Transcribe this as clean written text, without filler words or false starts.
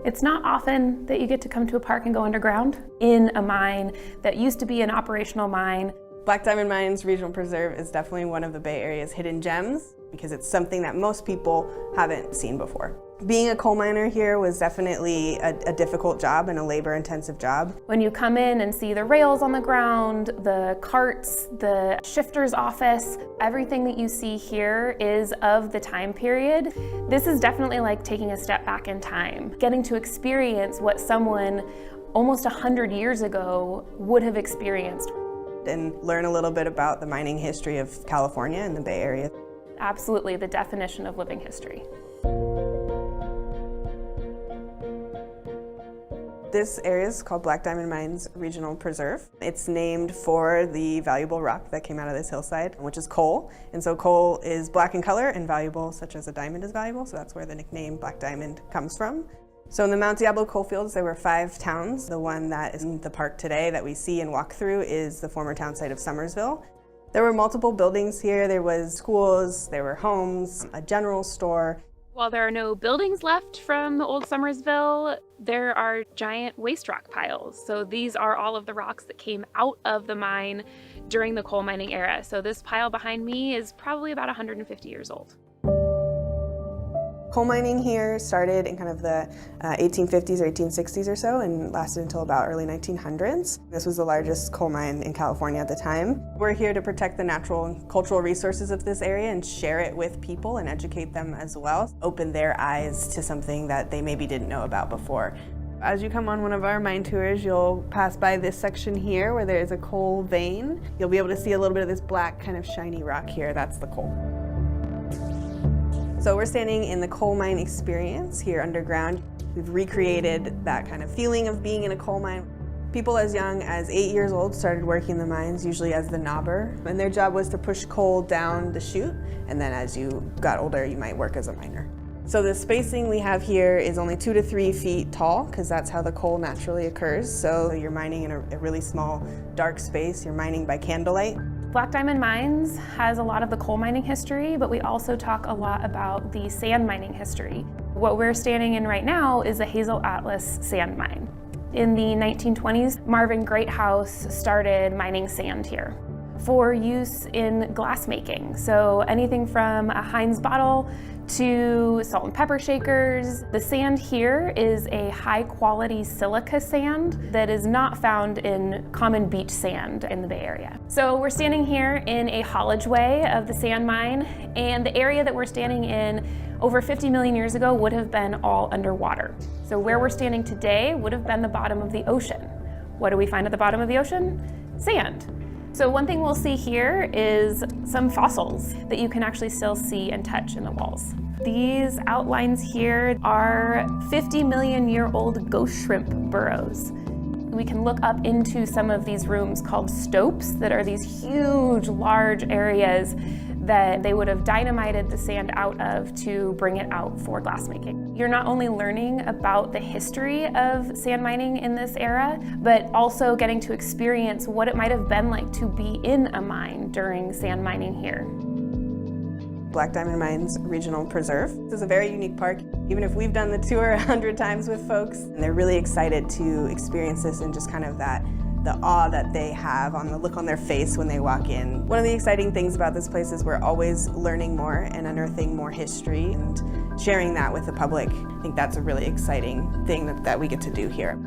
It's not often that you get to come to a park and go underground in a mine that used to be an operational mine. Black Diamond Mines Regional Preserve is definitely one of the Bay Area's hidden gems because it's something that most people haven't seen before. Being a coal miner here was definitely a difficult job and a labor-intensive job. When you come in and see the rails on the ground, the carts, the shifter's office, everything that you see here is of the time period. This is definitely like taking a step back in time, getting to experience what someone almost 100 years ago would have experienced. And learn a little bit about the mining history of California and the Bay Area. Absolutely the definition of living history. This area is called Black Diamond Mines Regional Preserve. It's named for the valuable rock that came out of this hillside, which is coal. And so coal is black in color and valuable, such as a diamond is valuable. So that's where the nickname Black Diamond comes from. So in the Mount Diablo coal fields, there were 5 towns. The one that is in the park today that we see and walk through is the former town site of Summersville. There were multiple buildings here. There was schools, there were homes, a general store. While there are no buildings left from the old Summersville, there are giant waste rock piles. So these are all of the rocks that came out of the mine during the coal mining era. So this pile behind me is probably about 150 years old. Coal mining here started in kind of the 1850s or 1860s or so and lasted until about early 1900s. This was the largest coal mine in California at the time. We're here to protect the natural and cultural resources of this area and share it with people and educate them as well. Open their eyes to something that they maybe didn't know about before. As you come on one of our mine tours, you'll pass by this section here where there is a coal vein. You'll be able to see a little bit of this black kind of shiny rock here. That's the coal. So we're standing in the coal mine experience here underground. We've recreated that kind of feeling of being in a coal mine. People as young as 8 years old started working the mines, usually as the knobber, and their job was to push coal down the chute, and then as you got older, you might work as a miner. So the spacing we have here is only 2 to 3 feet tall, because that's how the coal naturally occurs. So you're mining in a really small, dark space. You're mining by candlelight. Black Diamond Mines has a lot of the coal mining history, but we also talk a lot about the sand mining history. What we're standing in right now is a Hazel Atlas sand mine. In the 1920s, Marvin Greathouse started mining sand here for use in glass making. So anything from a Heinz bottle to salt and pepper shakers. The sand here is a high quality silica sand that is not found in common beach sand in the Bay Area. So we're standing here in a haulage way of the sand mine, and the area that we're standing in over 50 million years ago would have been all underwater. So where we're standing today would have been the bottom of the ocean. What do we find at the bottom of the ocean? Sand. So one thing we'll see here is some fossils that you can actually still see and touch in the walls. These outlines here are 50 million year old ghost shrimp burrows. We can look up into some of these rooms called stopes that are these huge, large areas that they would have dynamited the sand out of to bring it out for glassmaking. You're not only learning about the history of sand mining in this era, but also getting to experience what it might have been like to be in a mine during sand mining here. Black Diamond Mines Regional Preserve. This is a very unique park. Even if we've done the tour 100 times with folks, and they're really excited to experience this and just kind of the awe that they have on the look on their face when they walk in. One of the exciting things about this place is we're always learning more and unearthing more history and sharing that with the public. I think that's a really exciting thing that we get to do here.